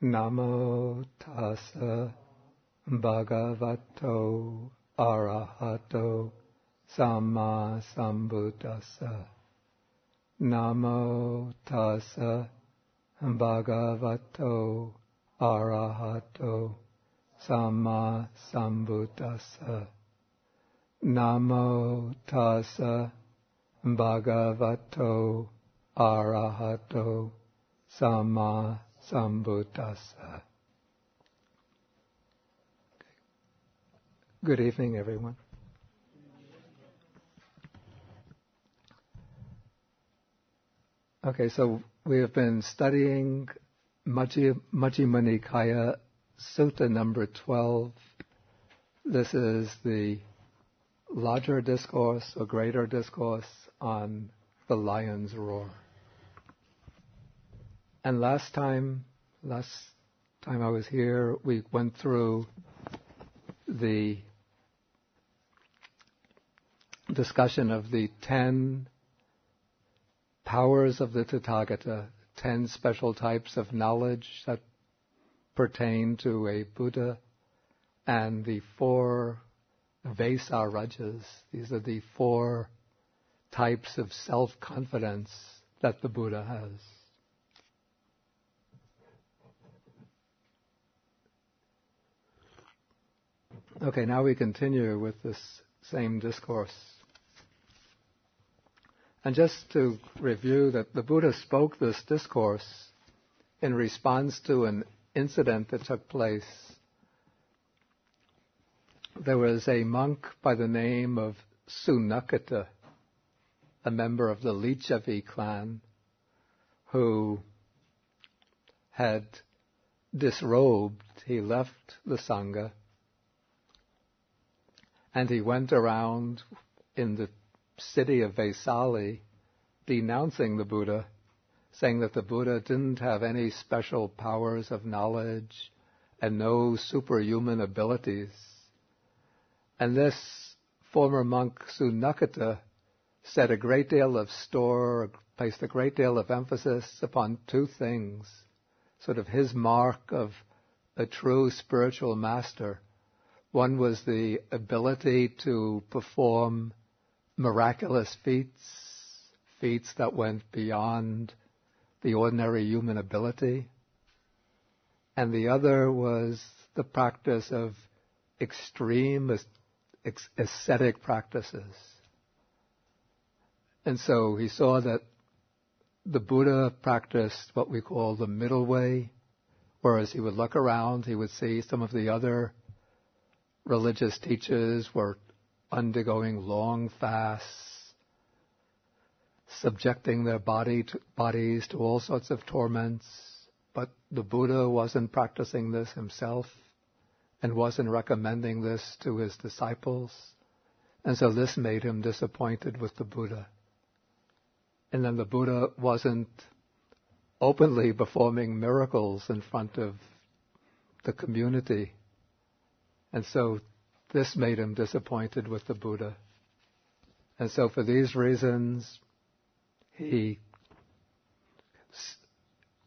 Namo tassa bhagavato arahato samma sambuddhassa. Namo tassa bhagavato arahato samma sambuddhassa. Namo tassa bhagavato arahato samma sambuddhassa. Good evening, everyone. Okay, so we have been studying Majjhima Nikaya Sutta number 12. This is the larger discourse or greater discourse on the lion's roar. And last time I was here, we went through the discussion of the 10 powers of the Tathagata, 10 special types of knowledge that pertain to a Buddha, and the 4 Vaisarajas. These are the 4 types of self-confidence that the Buddha has. Okay, now we continue with this same discourse. And just to review that the Buddha spoke this discourse in response to an incident that took place. There was a monk by the name of Sunakata, a member of the Lichavi clan, who had disrobed. He left the Sangha, and he went around in the city of Vesali denouncing the Buddha, saying that the Buddha didn't have any special powers of knowledge and no superhuman abilities. And this former monk Sunakata set a great deal of store, placed a great deal of emphasis upon 2 things, sort of his mark of a true spiritual master. One was the ability to perform miraculous feats that went beyond the ordinary human ability. And the other was the practice of extreme ascetic practices. And so he saw that the Buddha practiced what we call the middle way, whereas he would look around, he would see some of the other religious teachers were undergoing long fasts, subjecting their bodies to all sorts of torments, but the Buddha wasn't practicing this himself and wasn't recommending this to his disciples, and so this made him disappointed with the Buddha. And then the Buddha wasn't openly performing miracles in front of the community, and so this made him disappointed with the Buddha. And so for these reasons,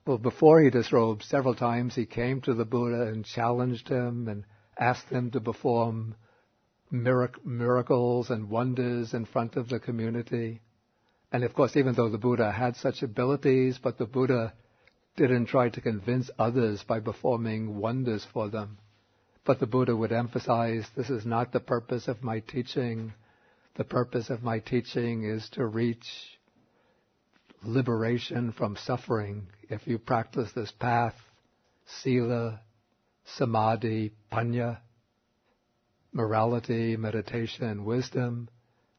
before he disrobed, several times he came to the Buddha and challenged him and asked him to perform miracles and wonders in front of the community. And of course, even though the Buddha had such abilities, but the Buddha didn't try to convince others by performing wonders for them. But the Buddha would emphasize, this is not the purpose of my teaching. The purpose of my teaching is to reach liberation from suffering. If you practice this path, sila, samadhi, panya, morality, meditation, wisdom,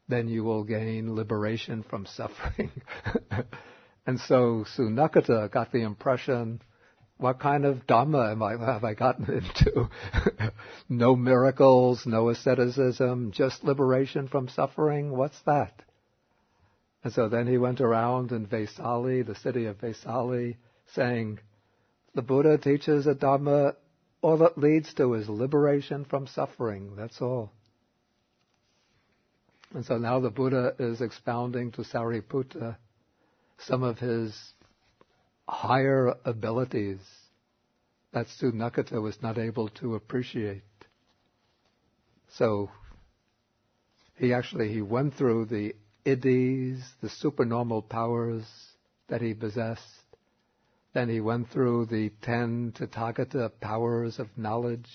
then you will gain liberation from suffering. And so Sunakata got the impression, what kind of Dhamma have I gotten into? No miracles, no asceticism, just liberation from suffering? What's that? And so then he went around in Vesali, the city of Vesali, saying, the Buddha teaches a Dhamma, all it leads to is liberation from suffering, that's all. And so now the Buddha is expounding to Sariputta some of his higher abilities that Sunakata was not able to appreciate. So he went through the iddhis, the supernormal powers that he possessed. Then he went through the 10 Tathagata powers of knowledge.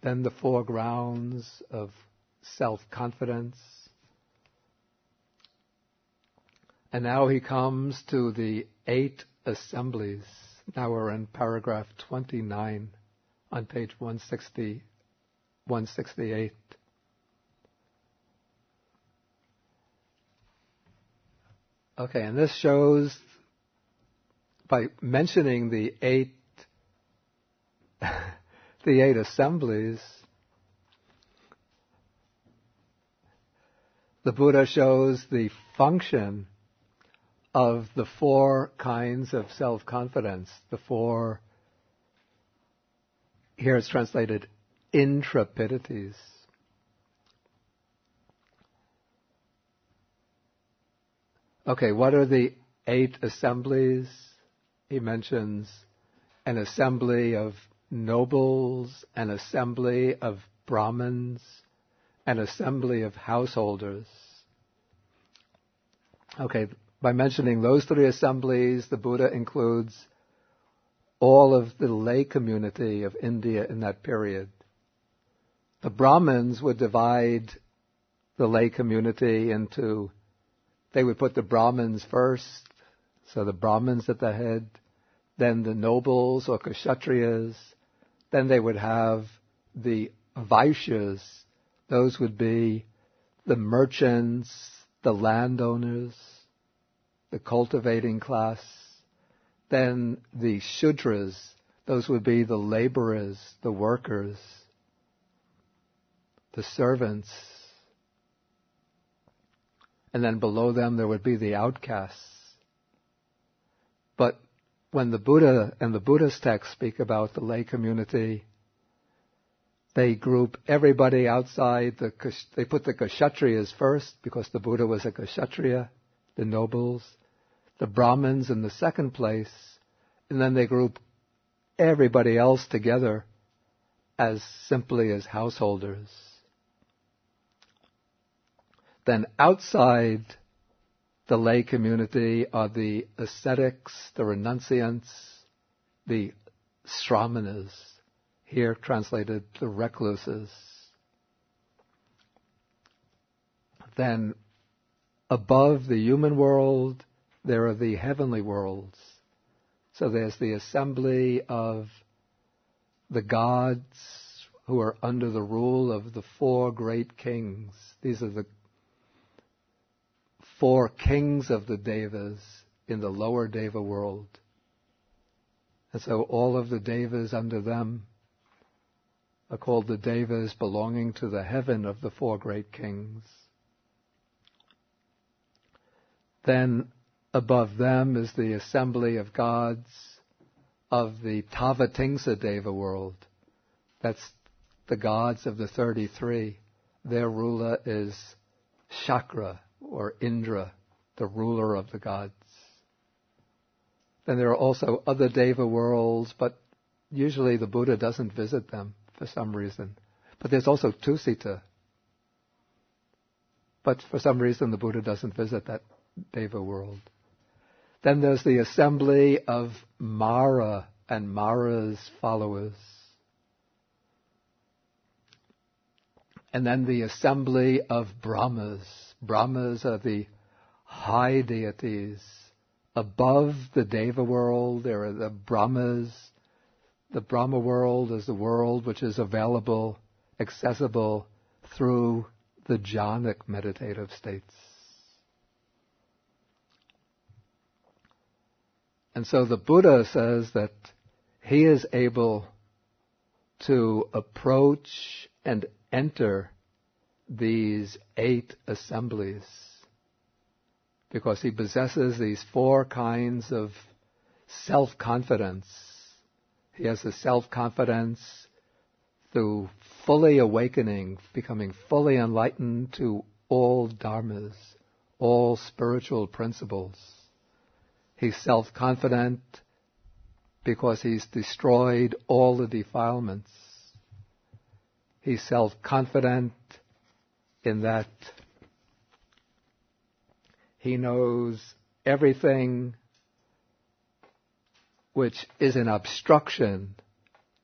Then the 4 grounds of self-confidence. And now he comes to the 8 assemblies. Now we're in paragraph 29 on page 168. Okay, and this shows, by mentioning the 8 assemblies, the Buddha shows the function of the 4 kinds of self-confidence, the 4, here it's translated, intrepidities. Okay, what are the 8 assemblies? He mentions an assembly of nobles, an assembly of Brahmins, an assembly of householders. Okay, by mentioning those 3 assemblies, the Buddha includes all of the lay community of India in that period. The Brahmins would divide the lay community into, they would put the Brahmins first, so the Brahmins at the head, then the nobles or Kshatriyas, then they would have the Vaishyas, those would be the merchants, the landowners, the cultivating class, then the Shudras, those would be the laborers, the workers, the servants, and then below them there would be the outcasts. But when the Buddha and the Buddhist texts speak about the lay community, they group everybody outside, they put the Kshatriyas first, because the Buddha was a Kshatriya, the nobles, the Brahmins in the second place, and then they group everybody else together as simply as householders. Then outside the lay community are the ascetics, the renunciants, the sramanas, here translated the recluses. Then above the human world, there are the heavenly worlds. So there's the assembly of the gods who are under the rule of the 4 great kings. These are the 4 kings of the devas in the lower deva world. And so all of the devas under them are called the devas belonging to the heaven of the 4 great kings. Then above them is the assembly of gods of the Tavatimsa Deva world. That's the gods of the 33. Their ruler is Shakra, or Indra, the ruler of the gods. Then there are also other Deva worlds, but usually the Buddha doesn't visit them for some reason. But there's also Tusita. But for some reason the Buddha doesn't visit that Deva world. Then there's the assembly of Mara and Mara's followers. And then the assembly of Brahmas. Brahmas are the high deities. Above the Deva world, there are the Brahmas. The Brahma world is the world which is available, accessible through the jhanic meditative states. And so the Buddha says that he is able to approach and enter these 8 assemblies because he possesses these 4 kinds of self-confidence. He has the self-confidence through fully awakening, becoming fully enlightened to all dharmas, all spiritual principles. He's self-confident because he's destroyed all the defilements. He's self-confident in that he knows everything which is an obstruction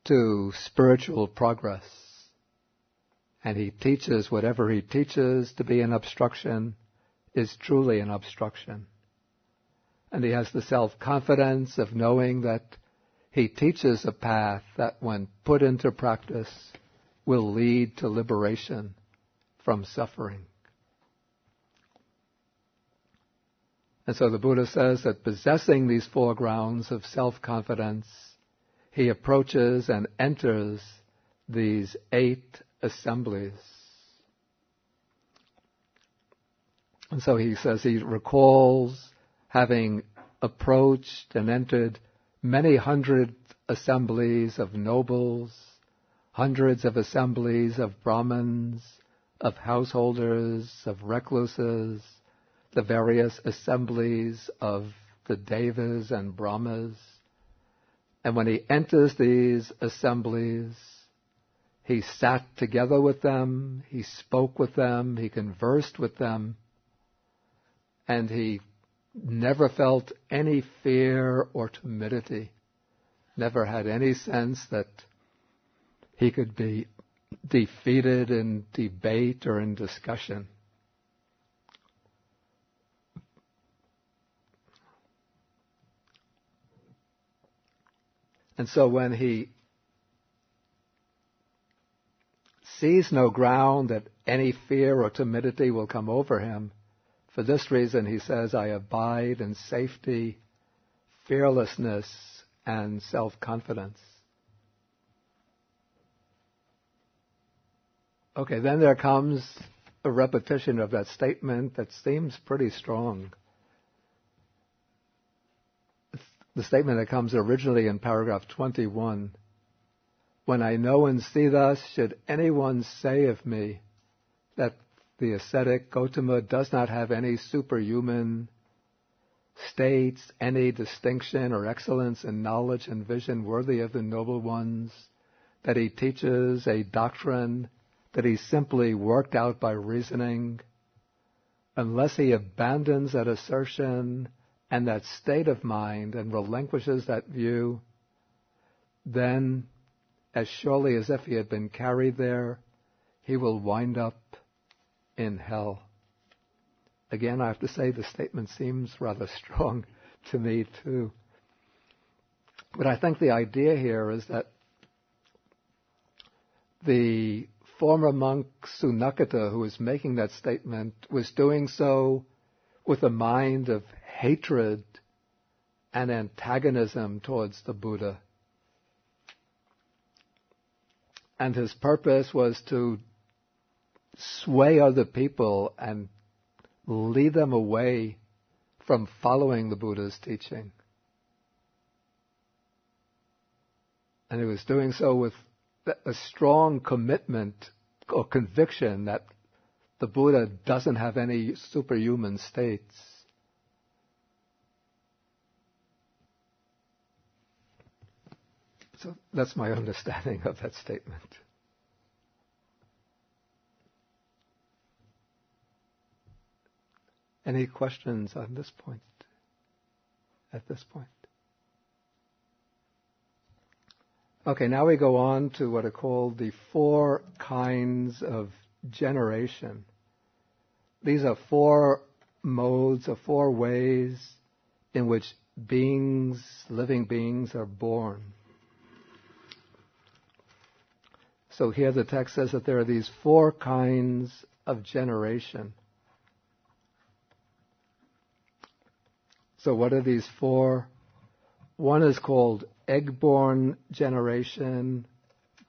to spiritual progress. And he teaches whatever he teaches to be an obstruction is truly an obstruction. And he has the self-confidence of knowing that he teaches a path that, when put into practice, will lead to liberation from suffering. And so the Buddha says that possessing these four grounds of self-confidence, he approaches and enters these 8 assemblies. And so he says he recalls having approached and entered many hundred assemblies of nobles, hundreds of assemblies of Brahmins, of householders, of recluses, the various assemblies of the Devas and Brahmas. And when he enters these assemblies, he sat together with them, he spoke with them, he conversed with them, and he never felt any fear or timidity, never had any sense that he could be defeated in debate or in discussion. And so when he sees no ground that any fear or timidity will come over him, for this reason he says, I abide in safety, fearlessness, and self-confidence. Okay, then there comes a repetition of that statement that seems pretty strong. The statement that comes originally in paragraph 21. When I know and see thus, should anyone say of me that the ascetic Gautama does not have any superhuman states, any distinction or excellence in knowledge and vision worthy of the noble ones, that he teaches a doctrine that he simply worked out by reasoning, unless he abandons that assertion and that state of mind and relinquishes that view, then, as surely as if he had been carried there, he will wind up in hell. Again, I have to say the statement seems rather strong to me too. But I think the idea here is that the former monk Sunakata, who was making that statement, was doing so with a mind of hatred and antagonism towards the Buddha. And his purpose was to sway other people and lead them away from following the Buddha's teaching. And he was doing so with a strong commitment or conviction that the Buddha doesn't have any superhuman states. So that's my understanding of that statement. Any questions on this point? At this point? Okay, now we go on to what are called the 4 kinds of generation. These are 4 modes or 4 ways in which beings, living beings, are born. So here the text says that there are these 4 kinds of generation. So what are these 4? One is called egg-born generation,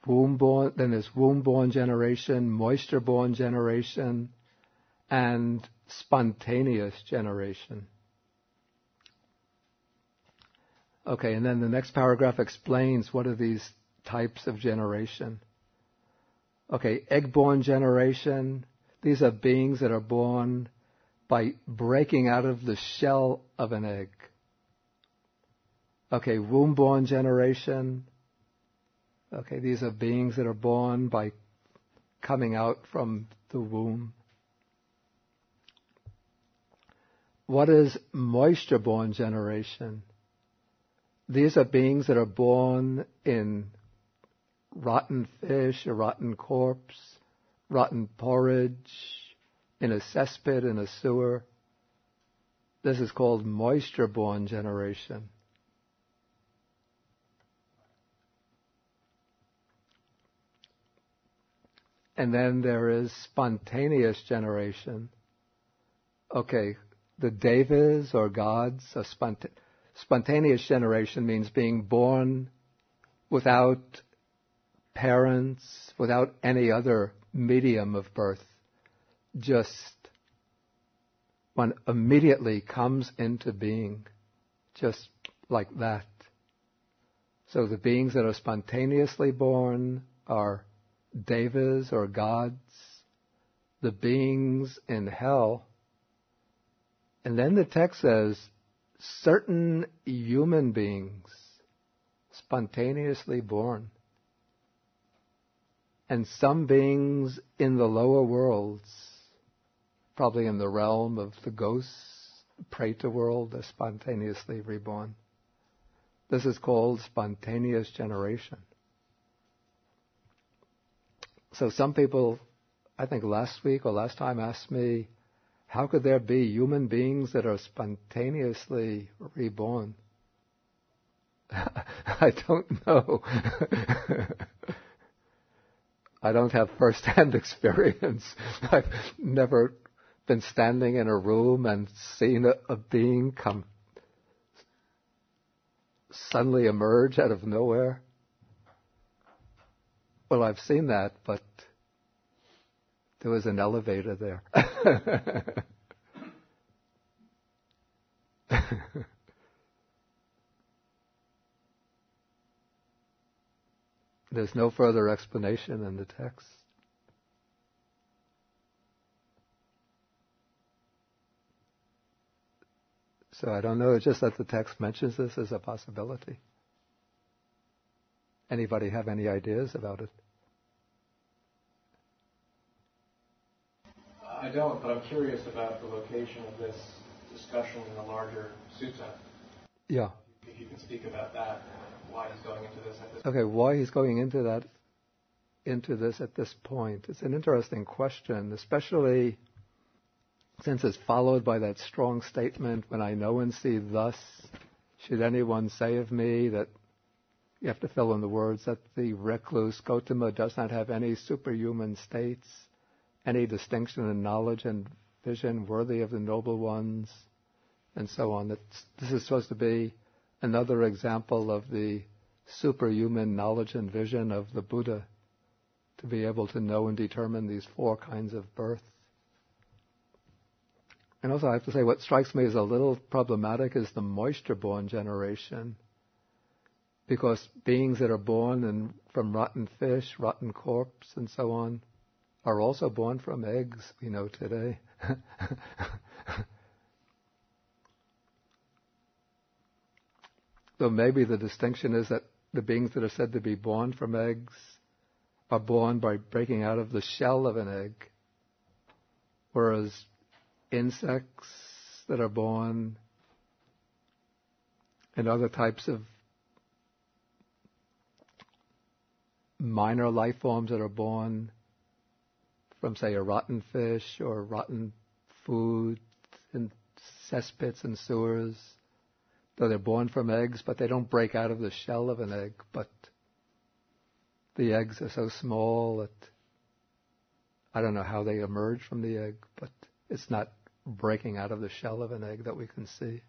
womb-born, then there's womb-born generation, moisture-borne generation, and spontaneous generation. Okay, and then the next paragraph explains what are these types of generation. Okay, egg-born generation, these are beings that are born by breaking out of the shell of an egg. Okay, womb-borne generation. Okay, these are beings that are born by coming out from the womb. What is moisture-borne generation? These are beings that are born in rotten fish, a rotten corpse, rotten porridge, in a cesspit, in a sewer. This is called moisture-borne generation. And then there is spontaneous generation. Okay, the devas or gods are spontaneous generation means being born without parents, without any other medium of birth. Just one immediately comes into being, just like that. So the beings that are spontaneously born are devas or gods, the beings in hell. And then the text says, certain human beings spontaneously born. And some beings in the lower worlds, probably in the realm of the ghosts, Preta world, are spontaneously reborn. This is called spontaneous generation. So some people, I think last week or last time, asked me, how could there be human beings that are spontaneously reborn? I don't know. I don't have first-hand experience. I've never been standing in a room and seen a being come suddenly emerge out of nowhere. Well, I've seen that, but there was an elevator there. There's no further explanation in the text. So I don't know, it's just that the text mentions this as a possibility. Anybody have any ideas about it? I don't, but I'm curious about the location of this discussion in the larger sutta. Yeah. If you can speak about that, why he's going into this at this point. Okay, why he's going into this at this point. It's an interesting question, especially since it's followed by that strong statement, when I know and see thus, should anyone say of me, that you have to fill in the words, that the recluse Gautama does not have any superhuman states, any distinction in knowledge and vision worthy of the noble ones, and so on. This is supposed to be another example of the superhuman knowledge and vision of the Buddha, to be able to know and determine these four kinds of birth. And also I have to say, what strikes me as a little problematic is the moisture-borne generation, because beings that are born from rotten fish, rotten corpse, and so on, are also born from eggs, we know today. So maybe the distinction is that the beings that are said to be born from eggs are born by breaking out of the shell of an egg, whereas insects that are born and other types of minor life forms that are born from, say, a rotten fish or rotten food in cesspits and sewers, though they're born from eggs, but they don't break out of the shell of an egg, but the eggs are so small that I don't know how they emerge from the egg, but it's not breaking out of the shell of an egg that we can see.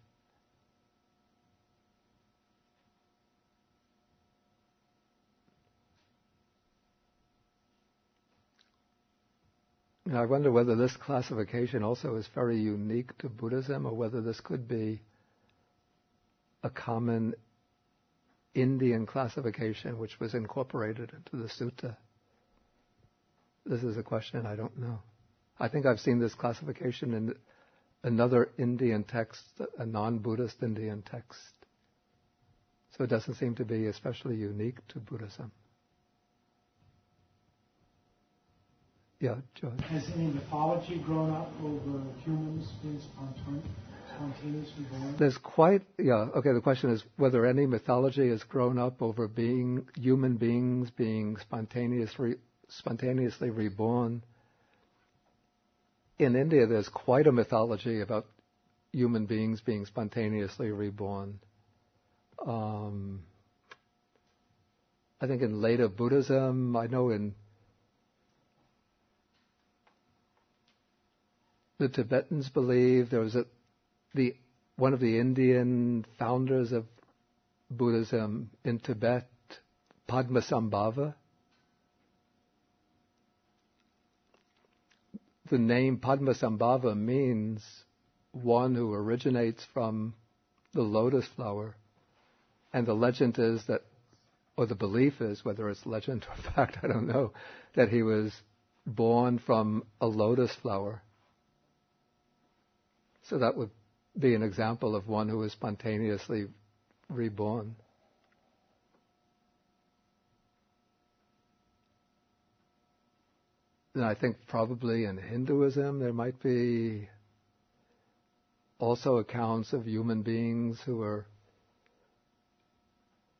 And I wonder whether this classification also is very unique to Buddhism, or whether this could be a common Indian classification which was incorporated into the sutta. This is a question I don't know. I think I've seen this classification in another Indian text, a non-Buddhist Indian text. So it doesn't seem to be especially unique to Buddhism. Yeah, George. Has any mythology grown up over humans being spontaneously born? There's the question is whether any mythology has grown up over human beings being spontaneously reborn. In India, there's quite a mythology about human beings being spontaneously reborn. I think in later Buddhism, I know in the Tibetans believe there was one of the Indian founders of Buddhism in Tibet, Padmasambhava. The name Padmasambhava means one who originates from the lotus flower. And the legend is that, or the belief is, whether it's legend or fact, I don't know, that he was born from a lotus flower. So that would be an example of one who is spontaneously reborn. And I think probably in Hinduism there might be also accounts of human beings who are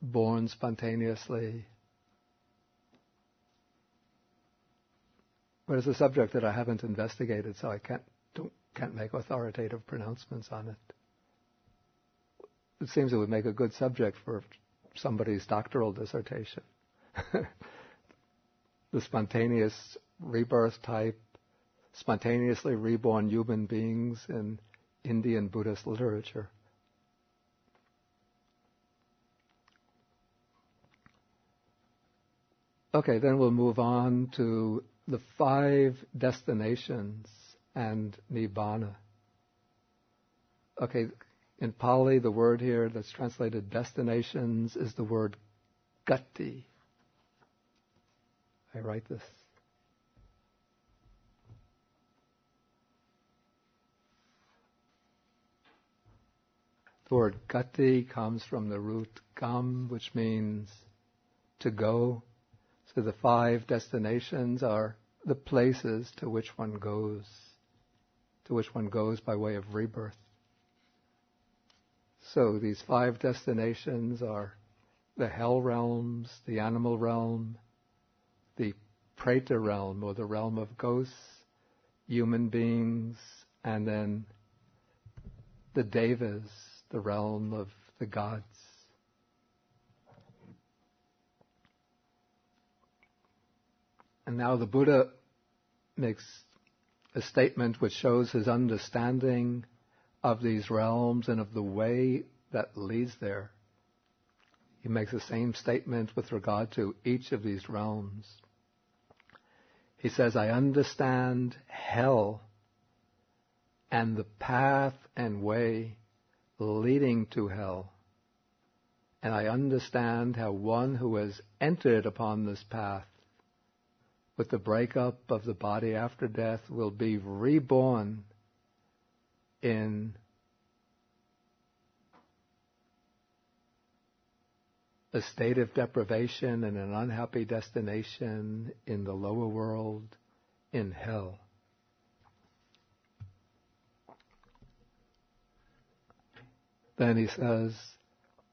born spontaneously. But it's a subject that I haven't investigated, so I can't make authoritative pronouncements on it. It seems it would make a good subject for somebody's doctoral dissertation. The spontaneous rebirth type, spontaneously reborn human beings in Indian Buddhist literature. Okay, then we'll move on to the 5 destinations and Nibbana. Okay, in Pali, the word here that's translated destinations is the word gati. I write this. The word gati comes from the root gam, which means to go. So the 5 destinations are the places to which one goes by way of rebirth. So these 5 destinations are the hell realms, the animal realm, the preta realm, or the realm of ghosts, human beings, and then the devas, the realm of the gods. And now the Buddha makes a statement which shows his understanding of these realms and of the way that leads there. He makes the same statement with regard to each of these realms. He says, I understand hell and the path and way leading to hell. And I understand how one who has entered upon this path with the breakup of the body after death will be reborn in a state of deprivation and an unhappy destination in the lower world, in hell. Then he says,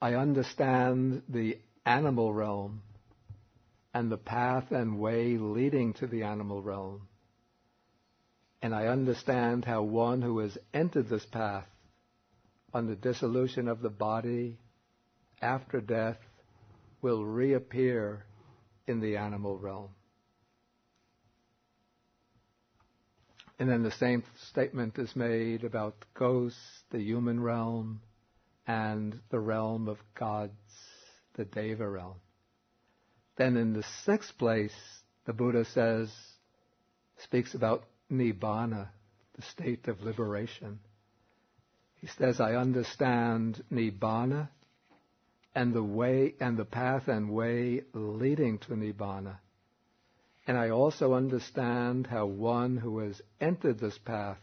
I understand the animal realm and the path and way leading to the animal realm. And I understand how one who has entered this path on the dissolution of the body after death will reappear in the animal realm. And then the same statement is made about ghosts, the human realm, and the realm of gods, the Deva realm. Then in the 6th place, the Buddha speaks about Nibbana, the state of liberation. He says, I understand Nibbana and the way and the path and way leading to Nibbana. And I also understand how one who has entered this path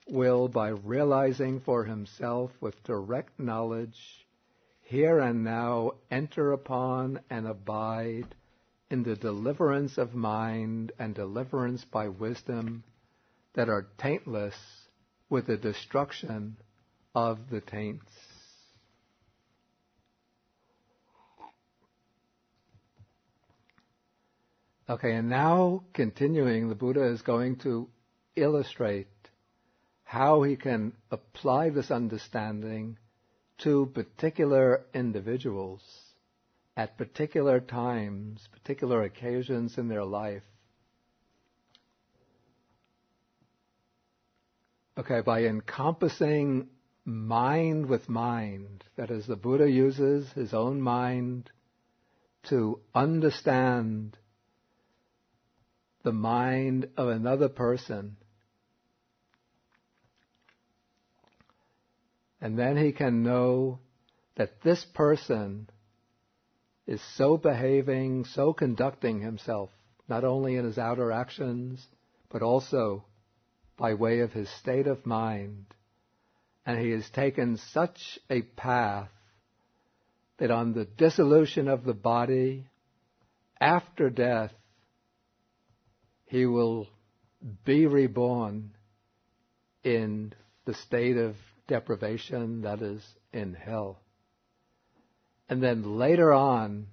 will, by realizing for himself with direct knowledge here and now enter upon and abide in the deliverance of mind and deliverance by wisdom that are taintless with the destruction of the taints. Okay, and now continuing, the Buddha is going to illustrate how he can apply this understanding to particular individuals at particular times, particular occasions in their life. Okay, by encompassing mind with mind, that is, the Buddha uses his own mind to understand the mind of another person. And then he can know that this person is so behaving, so conducting himself, not only in his outer actions, but also by way of his state of mind. And he has taken such a path that on the dissolution of the body, after death, he will be reborn in the state of deprivation, that is, in hell. And then later on,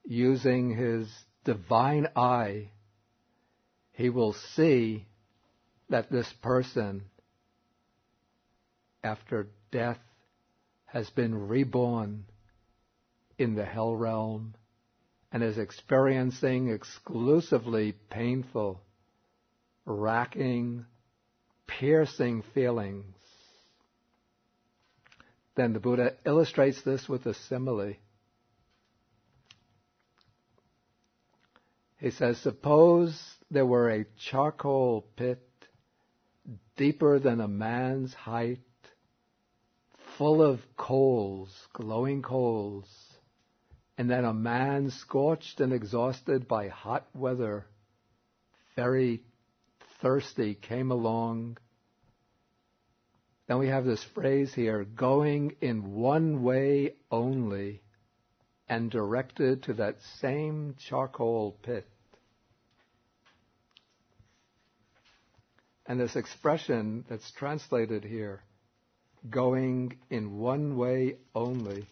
using his divine eye, he will see that this person, after death, has been reborn in the hell realm and is experiencing exclusively painful, racking, piercing feelings. Then the Buddha illustrates this with a simile. He says, suppose there were a charcoal pit deeper than a man's height, full of coals, glowing coals, and then a man scorched and exhausted by hot weather, very thirsty, came along. Then we have this phrase here, going in one way only and directed to that same charcoal pit. And this expression that's translated here, going in one way only,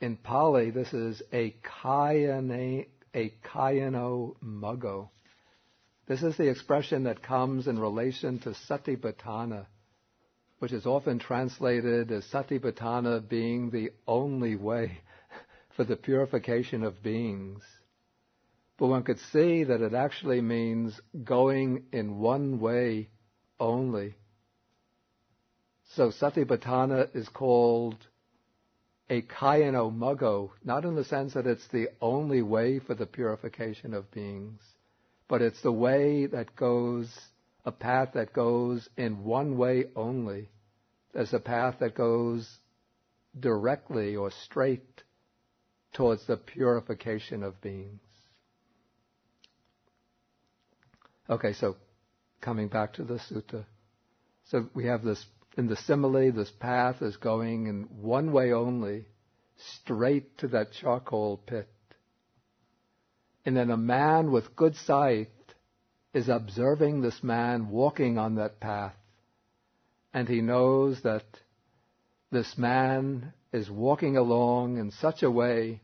in Pali, this is a kayano muggo. This is the expression that comes in relation to satipatthana, which is often translated as satipatthana being the only way for the purification of beings. But one could see that it actually means going in one way only. So satipatthana is called a kayano muggo, not in the sense that it's the only way for the purification of beings, but it's the way that goes, a path that goes in one way only. There's a path that goes directly or straight towards the purification of beings. Okay, so coming back to the sutta. So we have this, in the simile, this path is going in one way only, straight to that charcoal pit. And then a man with good sight is observing this man walking on that path. And he knows that this man is walking along in such a way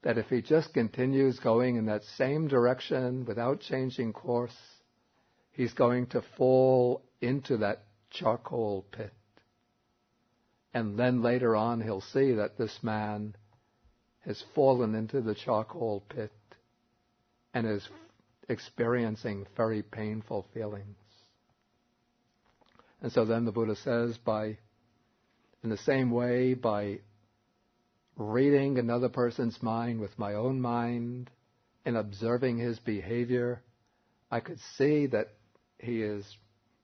that if he just continues going in that same direction without changing course, he's going to fall into that charcoal pit. And then later on he'll see that this man has fallen into the charcoal pit and is experiencing very painful feelings. And so then the Buddha says, in the same way, by reading another person's mind with my own mind and observing his behavior, I could see that he is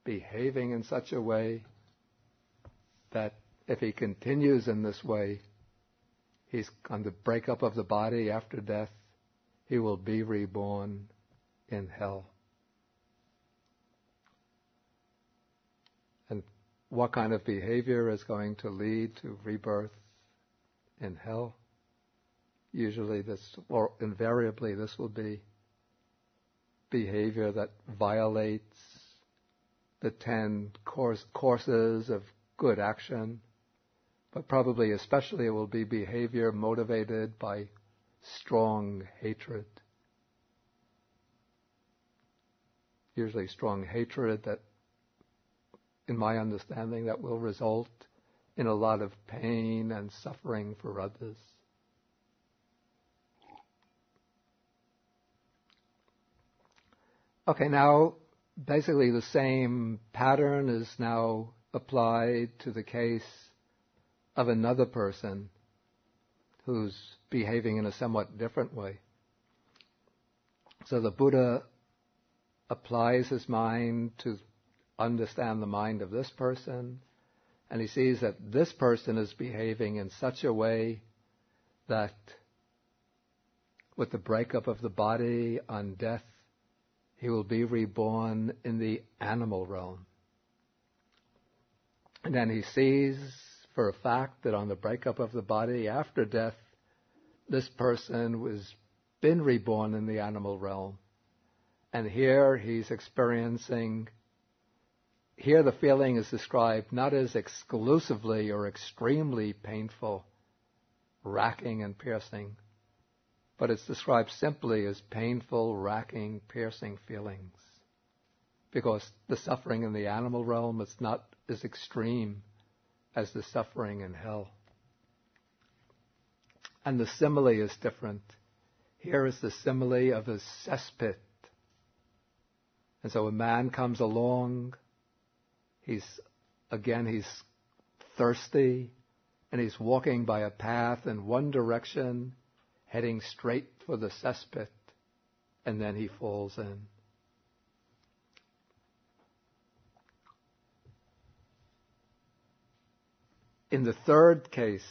behaving in such a way that if he continues in this way, he's on the breakup of the body after death, he will be reborn in hell. And what kind of behavior is going to lead to rebirth in hell. Usually or invariably this will be behavior that violates the 10 courses of good action, but probably especially it will be behavior motivated by strong hatred. Usually strong hatred that, in my understanding, that will result in a lot of pain and suffering for others. Okay, now basically the same pattern is now applied to the case of another person who's behaving in a somewhat different way. So the Buddha applies his mind to understand the mind of this person, and he sees that this person is behaving in such a way that with the breakup of the body on death, he will be reborn in the animal realm. And then he sees for a fact that on the breakup of the body after death, this person was been reborn in the animal realm. And here he's experiencing, here the feeling is described not as exclusively or extremely painful, racking and piercing, but it's described simply as painful, racking, piercing feelings. Because the suffering in the animal realm is not as extreme as the suffering in hell. And the simile is different. Here is the simile of a cesspit. And so a man comes along, he's thirsty, and he's walking by a path in one direction, heading straight for the cesspit, and then he falls in. In the third case,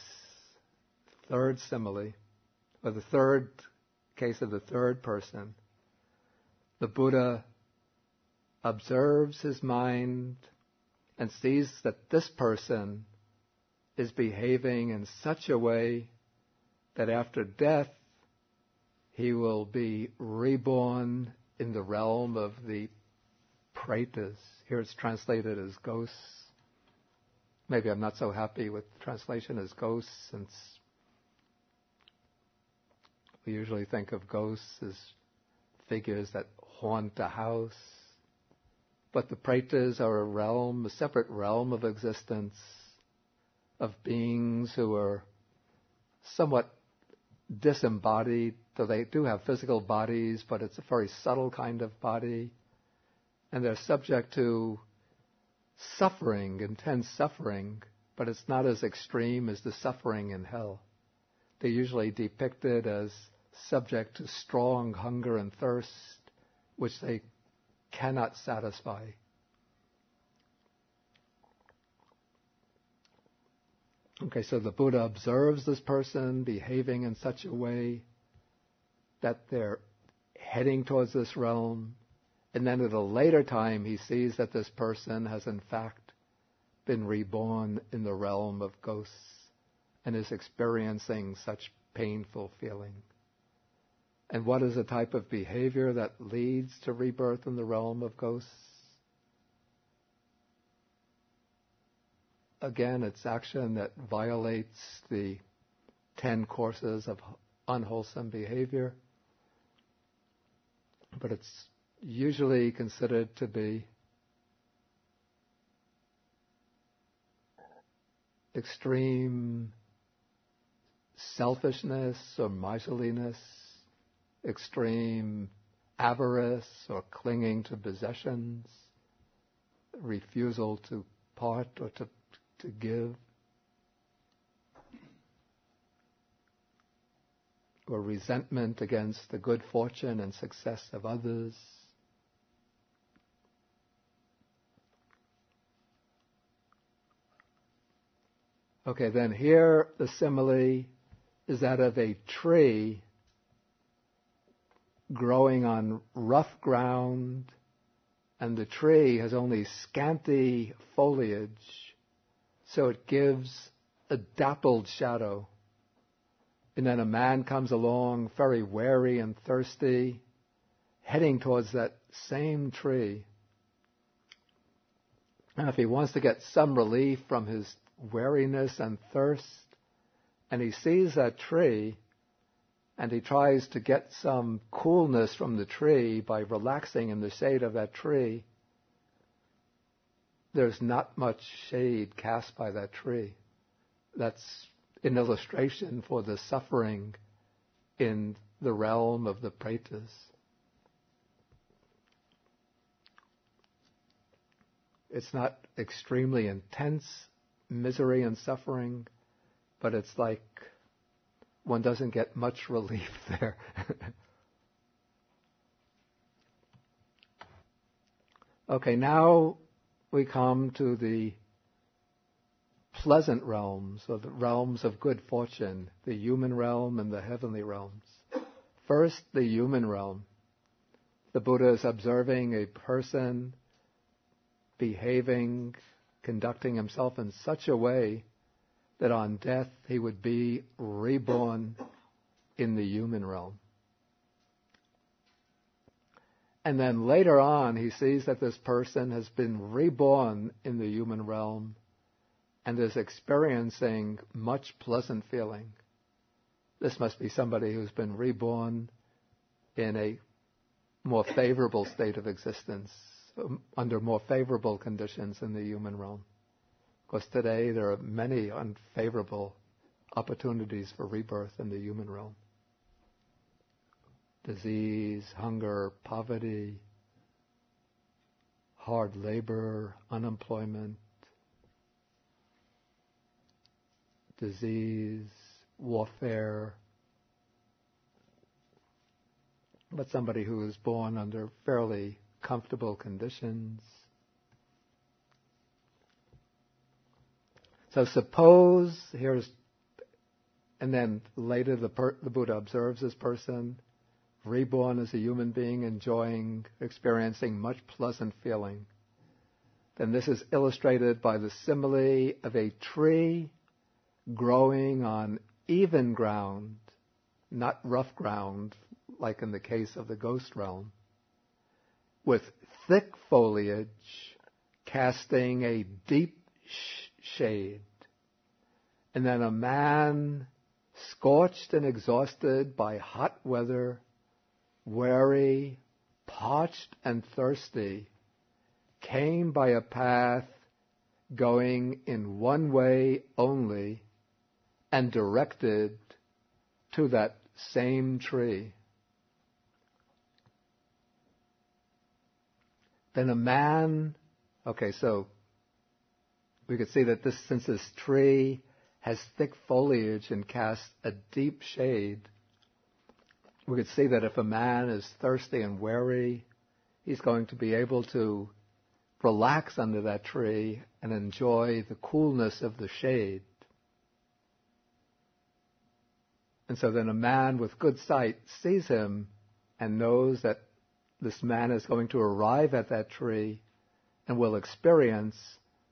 third simile, or the third case of the third person, the Buddha observes his mind and sees that this person is behaving in such a way that after death he will be reborn in the realm of the pretas. Here it's translated as ghosts. Maybe I'm not so happy with the translation as ghosts, since we usually think of ghosts as figures that haunt a house. But the pretas are a realm, a separate realm of existence, of beings who are somewhat disembodied, though they do have physical bodies, but it's a very subtle kind of body. And they're subject to suffering, intense suffering, but it's not as extreme as the suffering in hell. They're usually depicted as subject to strong hunger and thirst, which they cannot satisfy. Okay, so the Buddha observes this person behaving in such a way that they're heading towards this realm, and then at a later time he sees that this person has in fact been reborn in the realm of ghosts and is experiencing such painful feeling. And what is the type of behavior that leads to rebirth in the realm of ghosts? Again, it's action that violates the 10 courses of unwholesome behavior, but it's usually considered to be extreme selfishness or miserliness, extreme avarice or clinging to possessions, refusal to part or to give, or resentment against the good fortune and success of others. Okay, then here the simile is that of a tree growing on rough ground, and the tree has only scanty foliage, So it gives a dappled shadow. And then a man comes along very weary and thirsty, heading towards that same tree. And if he wants to get some relief from his weariness and thirst, and he sees that tree, and he tries to get some coolness from the tree by relaxing in the shade of that tree, there's not much shade cast by that tree. That's an illustration for the suffering in the realm of the pretas. It's not extremely intense misery and suffering, but it's like one doesn't get much relief there. Okay, now we come to the pleasant realms, or the realms of good fortune, the human realm and the heavenly realms. First, the human realm. The Buddha is observing a person behaving, conducting himself in such a way that on death he would be reborn in the human realm. And then later on, he sees that this person has been reborn in the human realm and is experiencing much pleasant feeling. This must be somebody who's been reborn in a more favorable state of existence, under more favorable conditions in the human realm. Because today there are many unfavorable opportunities for rebirth in the human realm. Disease, hunger, poverty, hard labor, unemployment, disease, warfare. But somebody who is born under fairly comfortable conditions. So suppose and then later the Buddha observes this person, reborn as a human being, experiencing much pleasant feeling. Then this is illustrated by the simile of a tree growing on even ground, not rough ground, like in the case of the ghost realm, with thick foliage casting a deep shade. And then a man, scorched and exhausted by hot weather, weary, parched and thirsty, came by a path going in one way only and directed to that same tree. Then a man, so we could see that since this tree has thick foliage and casts a deep shade, we could see that if a man is thirsty and weary, he's going to be able to relax under that tree and enjoy the coolness of the shade. And so then a man with good sight sees him and knows that this man is going to arrive at that tree and will experience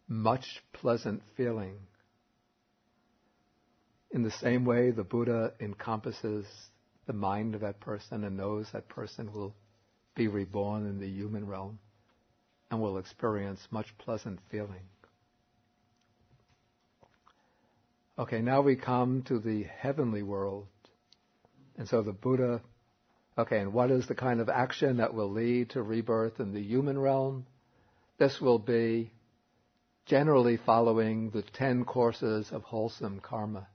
much pleasant feeling. In the same way, the Buddha encompasses the mind of that person and knows that person will be reborn in the human realm and will experience much pleasant feeling. Okay, now we come to the heavenly world. And so the Buddha, and what is the kind of action that will lead to rebirth in the human realm? This will be generally following the 10 courses of wholesome karma.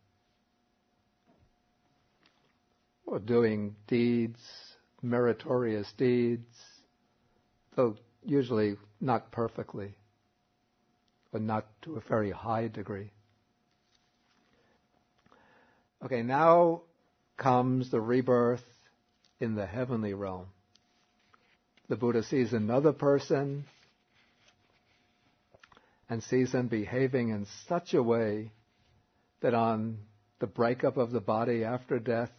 Or doing deeds, meritorious deeds, though usually not perfectly, but not to a very high degree. Okay, now comes the rebirth in the heavenly realm. The Buddha sees another person and sees them behaving in such a way that on the breakup of the body after death,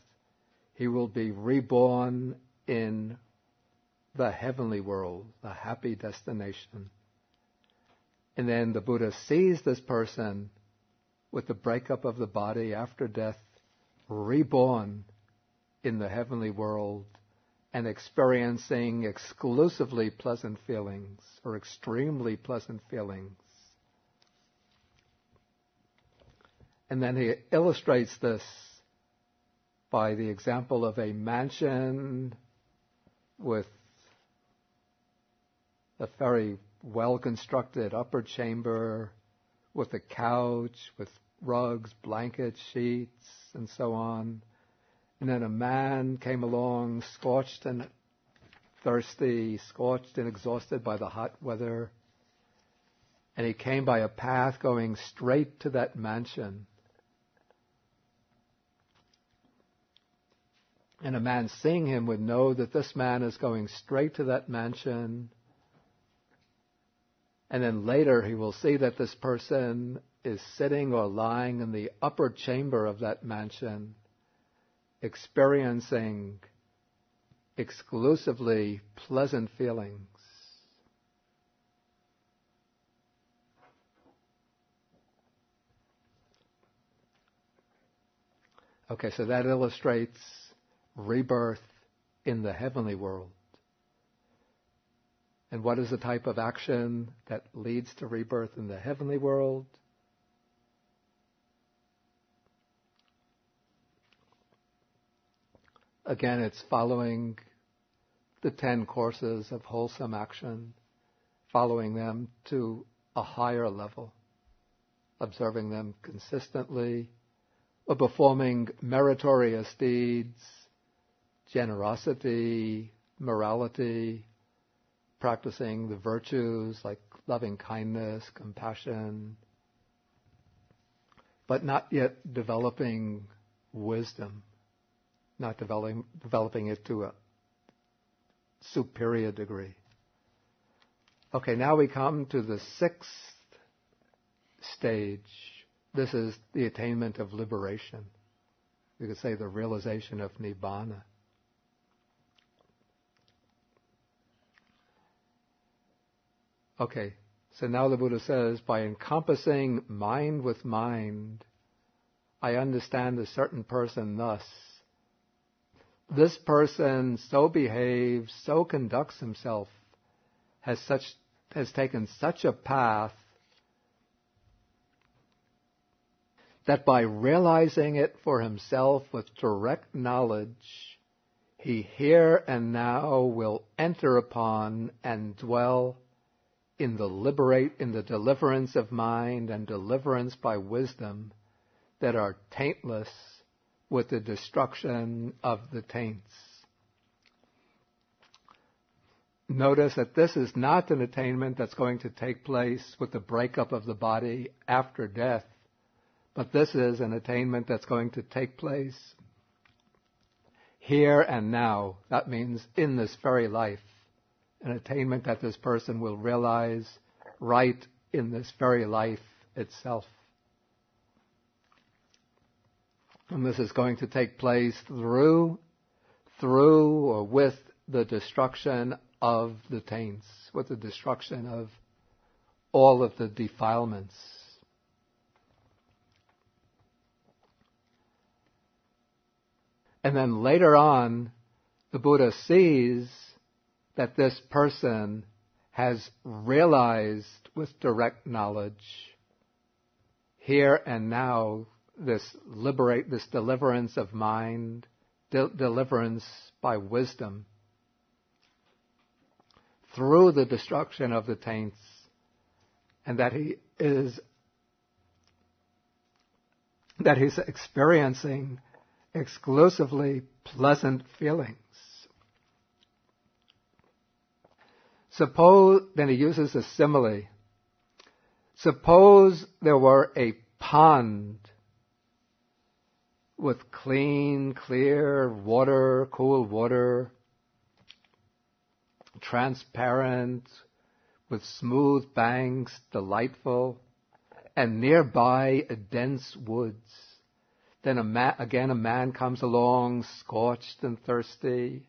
he will be reborn in the heavenly world, the happy destination. And then the Buddha sees this person with the breakup of the body after death, reborn in the heavenly world and experiencing exclusively pleasant feelings or extremely pleasant feelings. And then he illustrates this by the example of a mansion with a very well-constructed upper chamber with a couch, with rugs, blankets, sheets, and so on. And then a man came along, scorched and thirsty, scorched and exhausted by the hot weather. And he came by a path going straight to that mansion. And a man seeing him would know that this man is going straight to that mansion. And then later he will see that this person is sitting or lying in the upper chamber of that mansion, experiencing exclusively pleasant feelings. Okay, so that illustrates rebirth in the heavenly world. And what is the type of action that leads to rebirth in the heavenly world? Again, it's following the 10 courses of wholesome action, following them to a higher level, observing them consistently, or performing meritorious deeds, generosity, morality, practicing the virtues like loving kindness, compassion, but not yet developing wisdom, not developing it to a superior degree. Okay, now we come to the 6th stage. This is the attainment of liberation. We could say the realization of Nibana. Okay, so now the Buddha says, by encompassing mind with mind, I understand a certain person thus. This person so behaves, so conducts himself, has taken such a path that by realizing it for himself with direct knowledge, he here and now will enter upon and dwell in the deliverance of mind and deliverance by wisdom that are taintless with the destruction of the taints. Notice that this is not an attainment that's going to take place with the breakup of the body after death, but this is an attainment that's going to take place here and now. That means in this very life. An attainment that this person will realize right in this very life itself. And this is going to take place through or with the destruction of the taints, with the destruction of all of the defilements. And then later on, the Buddha sees that this person has realized with direct knowledge here and now this deliverance of mind, deliverance by wisdom through the destruction of the taints, and that he's experiencing exclusively pleasant feelings. Suppose, then he uses a simile. Suppose there were a pond with clean, clear water, cool water, transparent, with smooth banks, delightful, and nearby a dense woods. Then a man comes along, scorched and thirsty.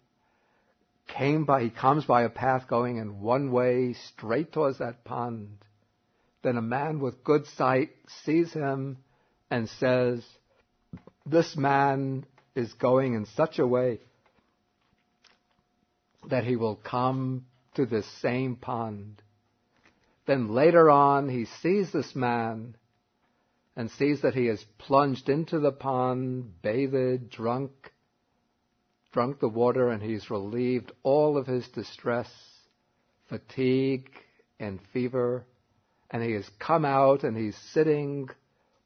He comes by a path going in one way straight towards that pond. then a man with good sight sees him and says, "This man is going in such a way that he will come to this same pond." Then later on, he sees this man and sees that he has plunged into the pond, bathed, drunk the water, and he's relieved all of his distress, fatigue, and fever, and he has come out and he's sitting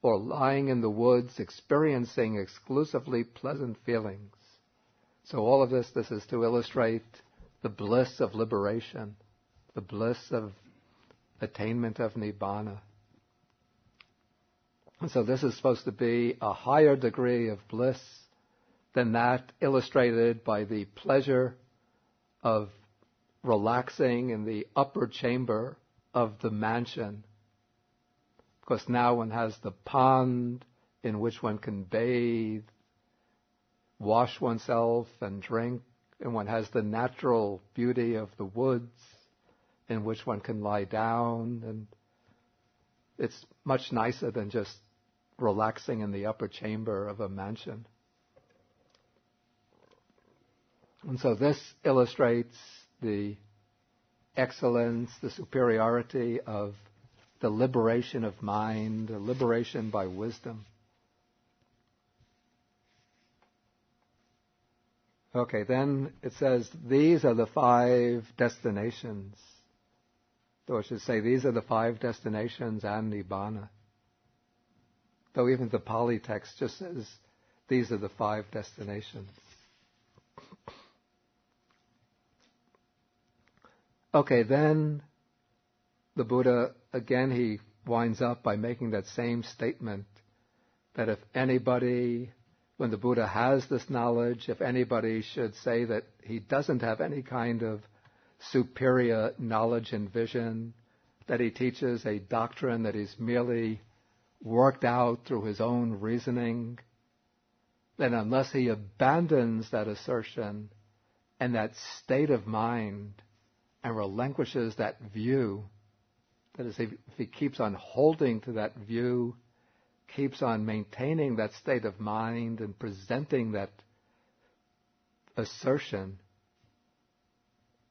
or lying in the woods experiencing exclusively pleasant feelings. So all of this is to illustrate the bliss of liberation, the bliss of attainment of Nibbana. And so this is supposed to be a higher degree of bliss than that illustrated by the pleasure of relaxing in the upper chamber of the mansion. Because now one has the pond in which one can bathe, wash oneself and drink, and one has the natural beauty of the woods in which one can lie down, and it's much nicer than just relaxing in the upper chamber of a mansion. And so this illustrates the excellence, the superiority of the liberation of mind, the liberation by wisdom. Okay, then it says, these are the 5 destinations. So I should say, these are the 5 destinations and Nibbana. Though even the Pali text just says, these are the 5 destinations. Okay, then the Buddha, again, he winds up by making that same statement that if anybody, when the Buddha has this knowledge, if anybody should say that he doesn't have any kind of superior knowledge and vision, that he teaches a doctrine that is merely worked out through his own reasoning, then unless he abandons that assertion and that state of mind and relinquishes that view, that is, if he keeps on holding to that view, keeps on maintaining that state of mind and presenting that assertion,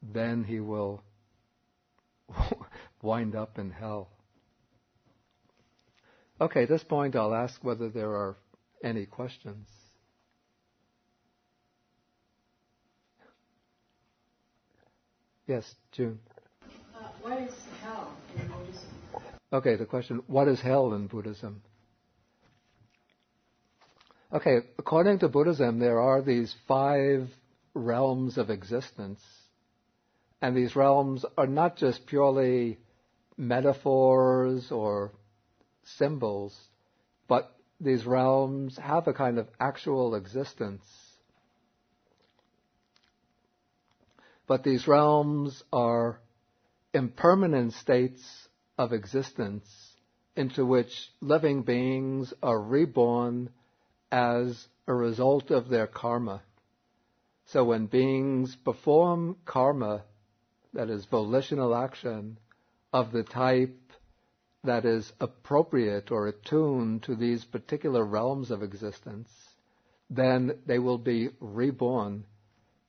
then he will wind up in hell. Okay, at this point I'll ask whether there are any questions. Yes, June. What is hell in Buddhism? Okay, the question, what is hell in Buddhism? Okay, according to Buddhism, there are these 5 realms of existence. And these realms are not just purely metaphors or symbols, but these realms have a kind of actual existence. But these realms are impermanent states of existence into which living beings are reborn as a result of their karma. So when beings perform karma, that is volitional action, of the type that is appropriate or attuned to these particular realms of existence, then they will be reborn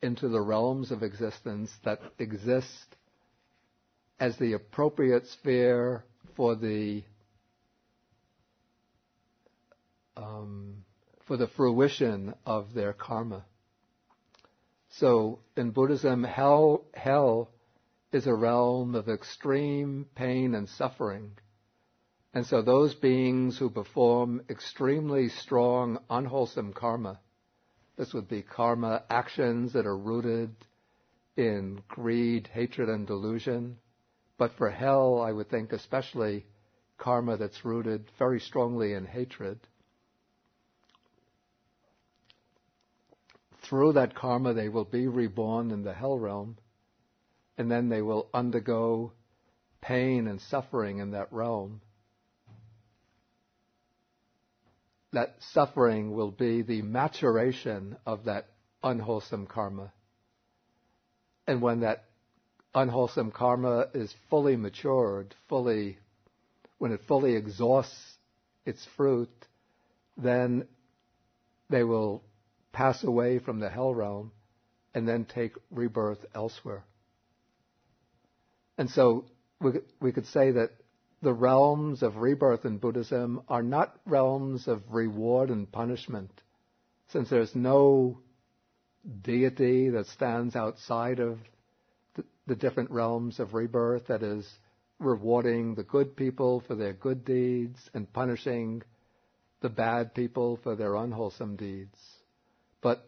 into the realms of existence that exist as the appropriate sphere for the fruition of their karma. So in Buddhism, hell is a realm of extreme pain and suffering. And so those beings who perform extremely strong, unwholesome karma, this would be karma actions that are rooted in greed, hatred, and delusion. But for hell, I would think especially karma that's rooted very strongly in hatred. Through that karma, they will be reborn in the hell realm, and then they will undergo pain and suffering in that realm. That suffering will be the maturation of that unwholesome karma. And when that unwholesome karma is fully matured, fully when it fully exhausts its fruit, then they will pass away from the hell realm and then take rebirth elsewhere. And so we could say that the realms of rebirth in Buddhism are not realms of reward and punishment, since there's no deity that stands outside of the different realms of rebirth that is rewarding the good people for their good deeds and punishing the bad people for their unwholesome deeds. But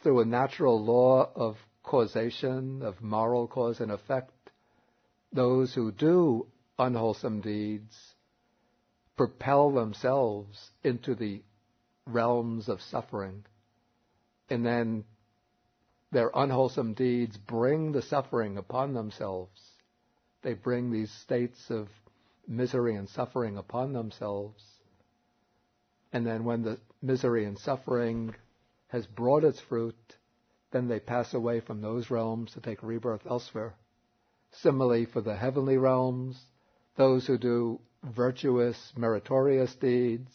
through a natural law of causation, of moral cause and effect, those who do unwholesome deeds propel themselves into the realms of suffering. And then their unwholesome deeds bring the suffering upon themselves. They bring these states of misery and suffering upon themselves. And then when the misery and suffering has brought its fruit, then they pass away from those realms to take rebirth elsewhere. Similarly, for the heavenly realms, those who do virtuous, meritorious deeds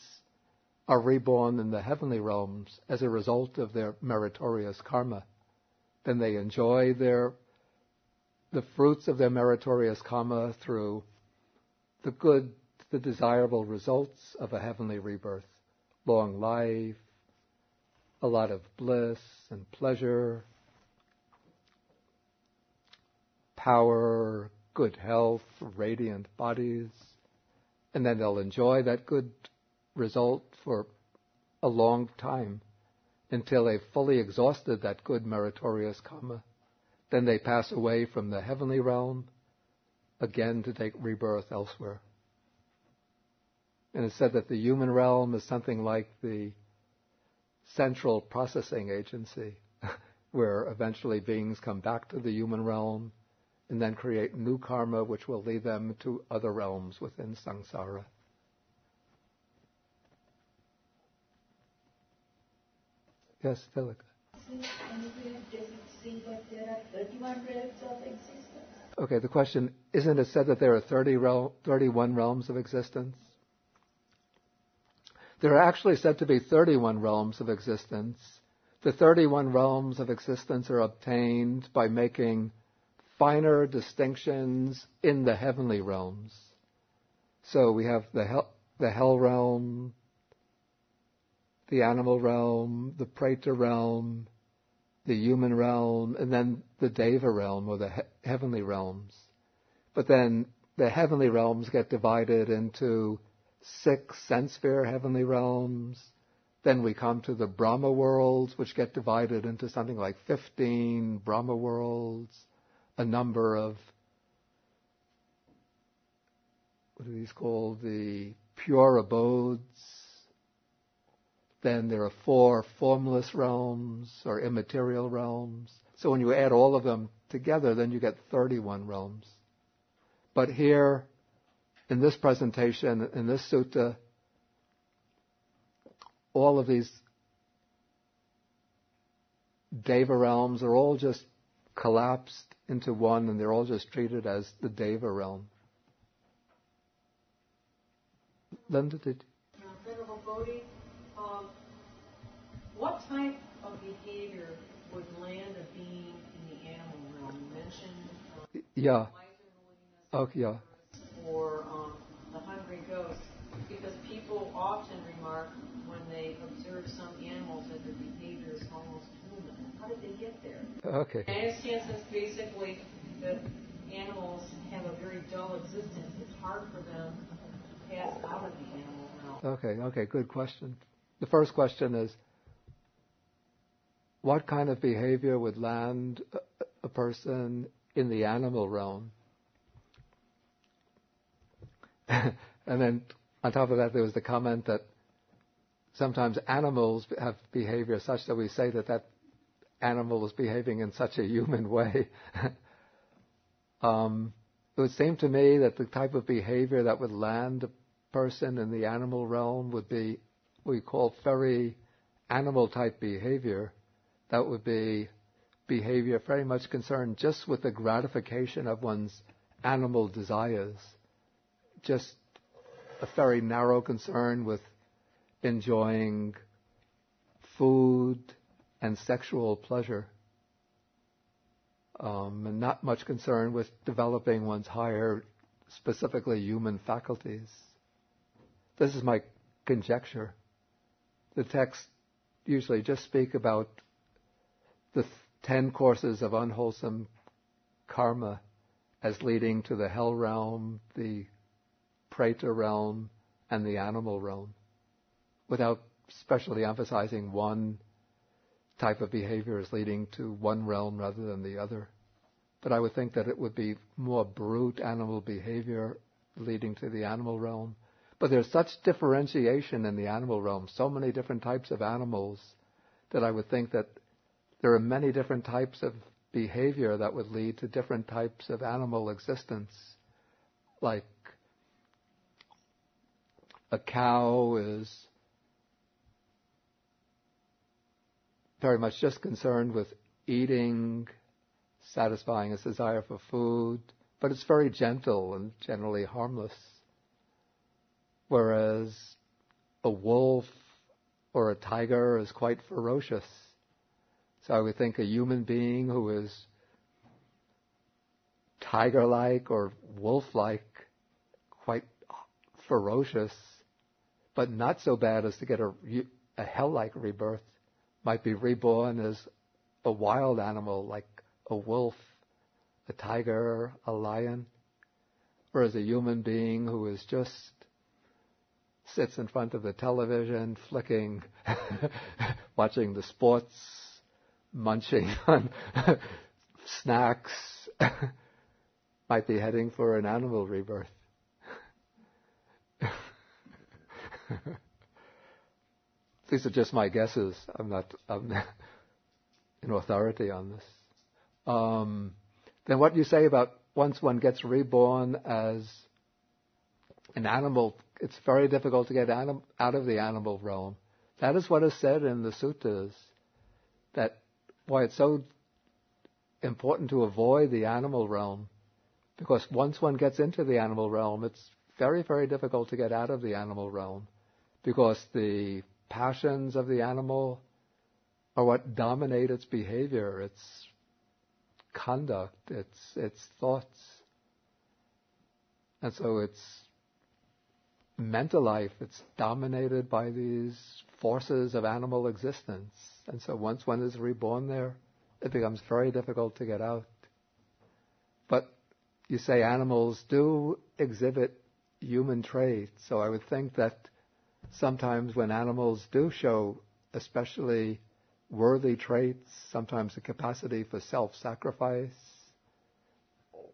are reborn in the heavenly realms as a result of their meritorious karma. Then they enjoy the fruits of their meritorious karma through the good, the desirable results of a heavenly rebirth. Long life, a lot of bliss and pleasure, power, good health, radiant bodies, and then they'll enjoy that good result for a long time until they've fully exhausted that good meritorious karma. Then they pass away from the heavenly realm again to take rebirth elsewhere. And it's said that the human realm is something like the central processing agency where eventually beings come back to the human realm and then create new karma which will lead them to other realms within samsara. Yes, Philip. And does it say that there are 31 realms of existence? Okay, the question, isn't it said that there are 31 realms of existence? There are actually said to be 31 realms of existence. The 31 realms of existence are obtained by making finer distinctions in the heavenly realms. So we have the hell realm, the animal realm, the preta realm, the human realm, and then the deva realm, or the heavenly realms. But then the heavenly realms get divided into 6 sense-sphere heavenly realms. Then we come to the Brahma worlds, which get divided into something like 15 Brahma worlds, a number of, what are these called, the pure abodes. Then there are 4 formless realms, or immaterial realms. So when you add all of them together, then you get 31 realms. But here, in this presentation, in this sutta, all of these deva realms are all just collapsed into one, and they're all just treated as the deva realm. Linda, did Venerable Bodhi, what type of behavior would land a being in the animal realm? You mentioned yeah. miserliness, Oh, yeah. or the hungry ghost, because people often remark when they observe some animals that their behavior is almost human. How did they get there? Okay. I understand since basically that animals have a very dull existence, it's hard for them to pass out of the animal realm. Okay, good question. The first question is, what kind of behavior would land a person in the animal realm? And then on top of that, there was the comment that sometimes animals have behavior such that we say that animal is behaving in such a human way. It would seem to me that the type of behavior that would land a person in the animal realm would be what we call very animal-type behavior. That would be behavior very much concerned just with the gratification of one's animal desires. Just a very narrow concern with enjoying food and sexual pleasure, and not much concern with developing one's higher, specifically human faculties. This is my conjecture. The texts usually just speak about the 10 courses of unwholesome karma as leading to the hell realm, the preta realm, and the animal realm, without specially emphasizing one type of behavior as leading to one realm rather than the other. But I would think that it would be more brute animal behavior leading to the animal realm. But there's such differentiation in the animal realm, so many different types of animals, that I would think that there are many different types of behavior that would lead to different types of animal existence. Like a cow is very much just concerned with eating, satisfying its desire for food, but it's very gentle and generally harmless. Whereas a wolf or a tiger is quite ferocious. So I would think a human being who is tiger-like or wolf-like, quite ferocious, but not so bad as to get a hell-like rebirth, might be reborn as a wild animal like a wolf, a tiger, a lion. Whereas a human being who is just sits in front of the television, flicking, watching the sports, munching on snacks, might be heading for an animal rebirth. These are just my guesses. I'm not in authority on this. Then what you say about once one gets reborn as an animal, it's very difficult to get out of the animal realm. That is what is said in the suttas, that why it's so important to avoid the animal realm, because once one gets into the animal realm, it's very, very difficult to get out of the animal realm, because the passions of the animal are what dominate its behavior, its conduct, its thoughts. And so its mental life, it's dominated by these forces of animal existence. And so once one is reborn there, it becomes very difficult to get out. But you say animals do exhibit human traits, so I would think that sometimes when animals do show especially worthy traits, sometimes the capacity for self-sacrifice,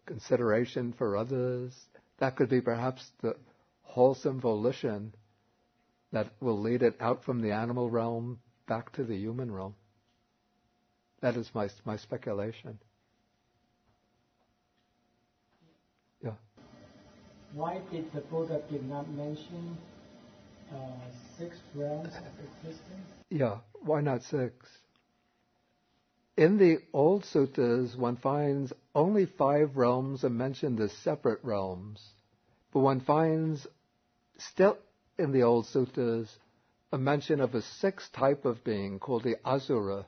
consideration for others, that could be perhaps the wholesome volition that will lead it out from the animal realm back to the human realm. That is my speculation. Yeah. Why did the Buddha did not mention 6 realms of existence? Yeah, why not 6? In the old suttas, one finds only 5 realms are mentioned as separate realms. But one finds still in the old suttas a mention of a 6th type of being called the asura.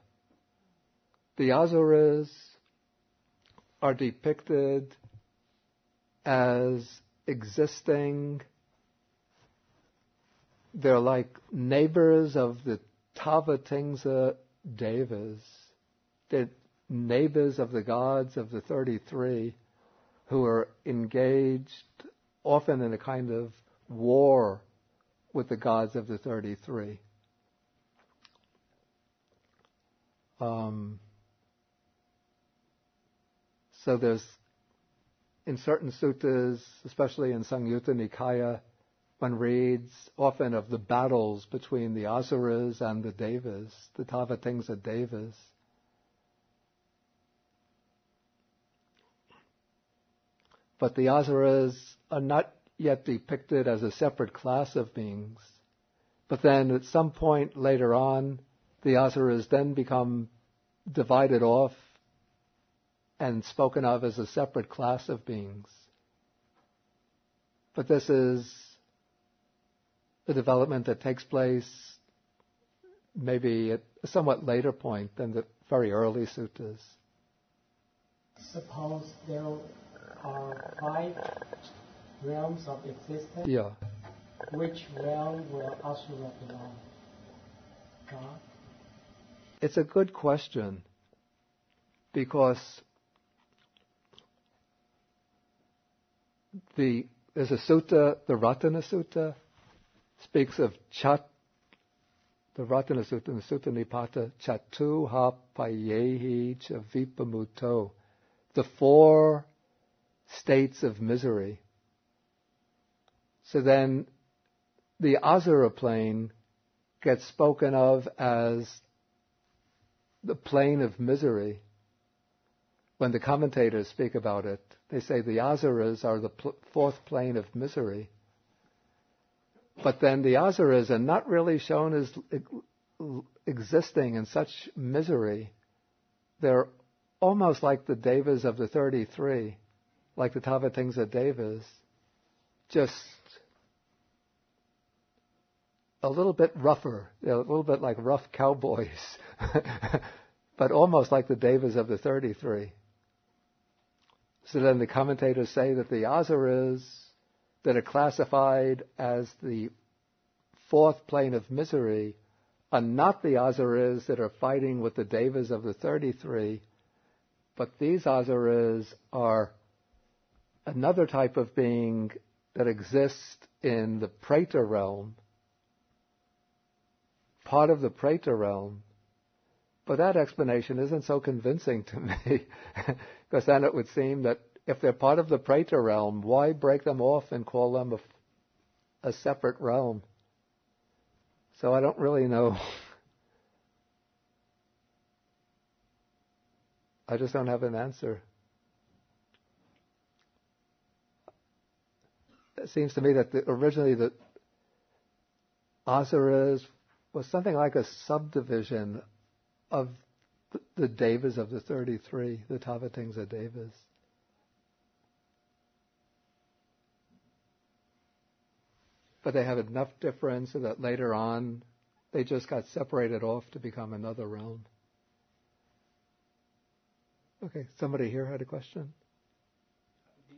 The asuras are depicted as existing. They're like neighbors of the Tavatimsa devas. They're neighbors of the gods of the 33 who are engaged often in a kind of war with the gods of the 33. So there's, in certain suttas, especially in Samyutta Nikaya, one reads often of the battles between the asuras and the devas, the Tavatimsa devas. But the asuras are not yet depicted as a separate class of beings. But then at some point later on, the asuras then become divided off and spoken of as a separate class of beings. But this is a development that takes place maybe at a somewhat later point than the very early suttas. Suppose there are 5 realms of existence. Yeah. Which realm will Asura belong? God? It's a good question, because there's a sutta, the Ratana Sutta, speaks of Chat, the Ratana Sutta, and the Sutta Nipata, Chatu ha payehi cha vipamuto, the 4 states of misery. So then the Asura plane gets spoken of as the plane of misery. When the commentators speak about it, they say the Asuras are the 4th plane of misery. But then the Asuras are not really shown as existing in such misery. They're almost like the Devas of the 33, like the Tavatimsa Devas, just a little bit rougher, a little bit like rough cowboys, but almost like the Devas of the 33. So then the commentators say that the Asuras that are classified as the 4th plane of misery are not the Asuras that are fighting with the Devas of the 33, but these Asuras are another type of being that exists in the Preta realm, part of the Preta realm. But that explanation isn't so convincing to me, because then it would seem that if they're part of the Preta realm, why break them off and call them a separate realm? So I don't really know. I just don't have an answer. It seems to me that originally the Asuras was something like a subdivision of the Devas of the 33, the Tavatimsa Devas. But they have enough difference so that later on they just got separated off to become another realm. Okay, somebody here had a question?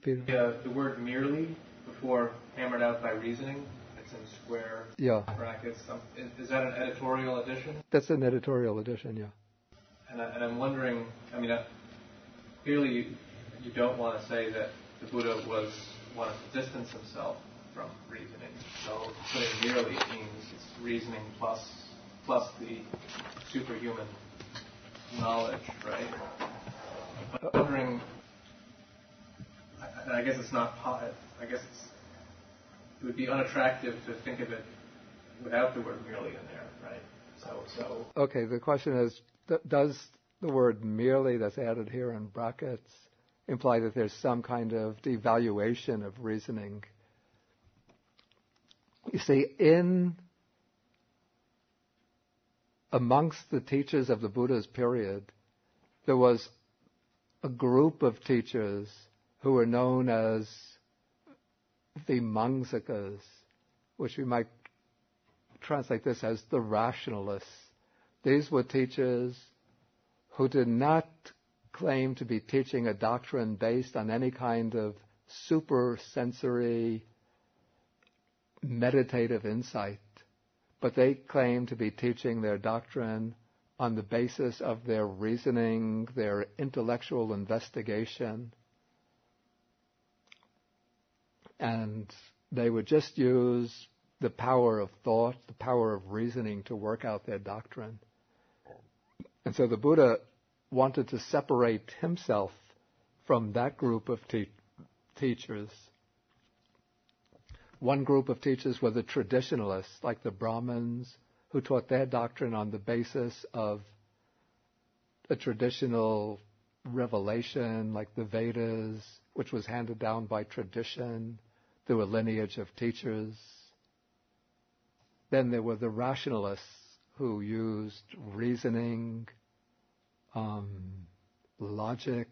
Peter? The word merely, before hammered out by reasoning, it's in square brackets. Is that an editorial addition? That's an editorial addition, yeah. And I'm wondering, clearly you don't want to say that the Buddha wanted to distance himself from reasoning. So putting merely means it's reasoning plus the superhuman knowledge, right? But I'm wondering, I guess it's not. I guess it would be unattractive to think of it without the word merely in there, right? So. Okay, the question is, does the word merely that's added here in brackets imply that there's some kind of devaluation of reasoning? You see, amongst the teachers of the Buddha's period, there was a group of teachers who were known as Vimamsakas, which we might translate this as the rationalists. These were teachers who did not claim to be teaching a doctrine based on any kind of super-sensory meditative insight, but they claimed to be teaching their doctrine on the basis of their reasoning, their intellectual investigation, and they would just use the power of thought, the power of reasoning to work out their doctrine. And so the Buddha wanted to separate himself from that group of teachers. One group of teachers were the traditionalists, like the Brahmins, who taught their doctrine on the basis of a traditional revelation, like the Vedas, which was handed down by tradition through a lineage of teachers. Then there were the rationalists, who used reasoning, logic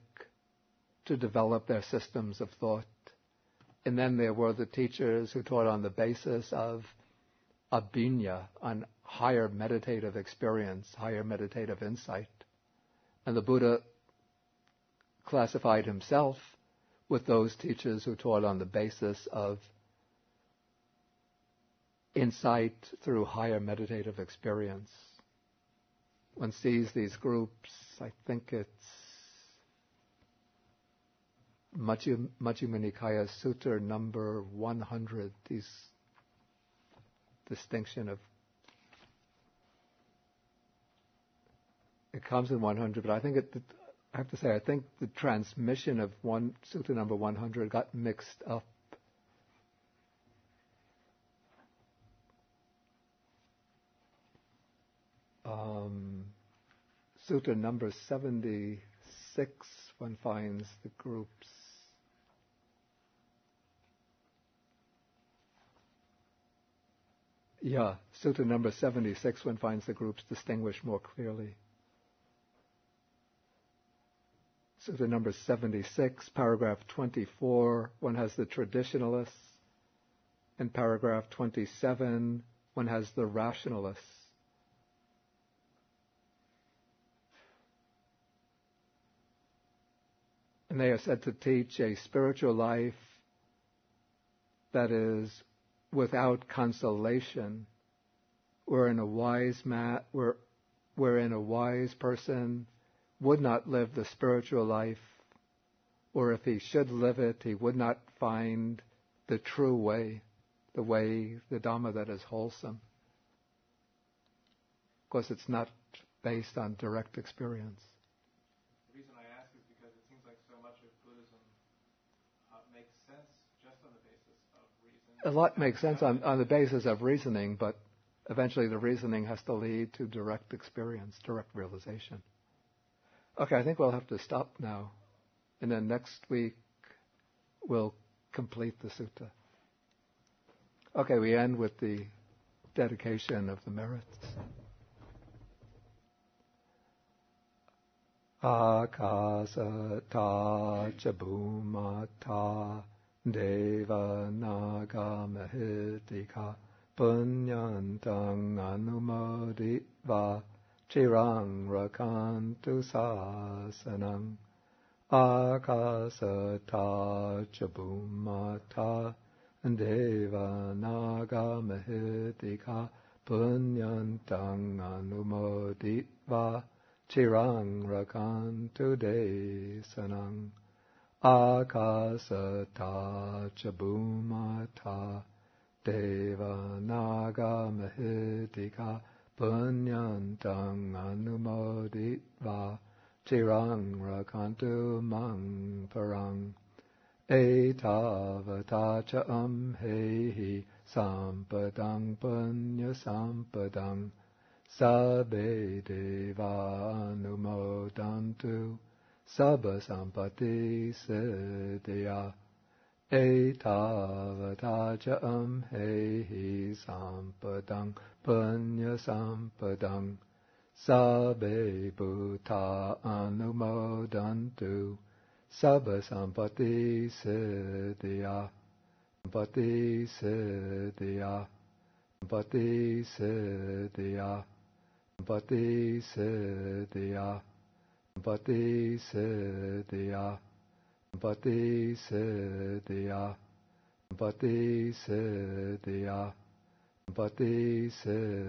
to develop their systems of thought. And then there were the teachers who taught on the basis of abhinya, on higher meditative experience, higher meditative insight. And the Buddha classified himself with those teachers who taught on the basis of insight through higher meditative experience. One sees these groups, I think it's Majjhima Nikaya Sutta number 100, these distinction of, it comes in 100, but I think I have to say, I think the transmission of Sutta number 100 got mixed up. Sutta number 76, one finds the groups. Yeah, Sutta number 76, one finds the groups distinguished more clearly. Sutta number 76, paragraph 24, one has the traditionalists. In paragraph 27, one has the rationalists. And they are said to teach a spiritual life that is without consolation, wherein a wise person would not live the spiritual life, or if he should live it, he would not find the true way, the Dhamma that is wholesome. Of course, it's not based on direct experience. The reason I ask is because it seems like so much of Buddhism makes sense just on the basis of reason. A lot makes sense on the basis of reasoning, but eventually the reasoning has to lead to direct experience, direct realization. Okay, I think we'll have to stop now. And then next week we'll complete the sutta. Okay, we end with the dedication of the merits. Akasata ca bhumata deva naga mahitika punyantang anumoditva chirang rakantu sasanang. Akasata ca bhumata deva naga mahitika punyantang anumoditva chirang rakantu desanang. Akasata ca bhumata deva naga mahitika punyantang anumoditva chirang rakantu mang parang. Etavata ca amhehi sampadang punya sampadang sabbe deva anumodantu sabba sampati siddhya. Etavata ca amhehi sampadang punya sampadang sabbe bhuta anumodantu sabba sampati siddhya. Sampati siddhya. Sampati siddhya. Sampati siddhya. Sampati siddhya. Sampati siddhya. Sampati siddhya. Sampati siddhya.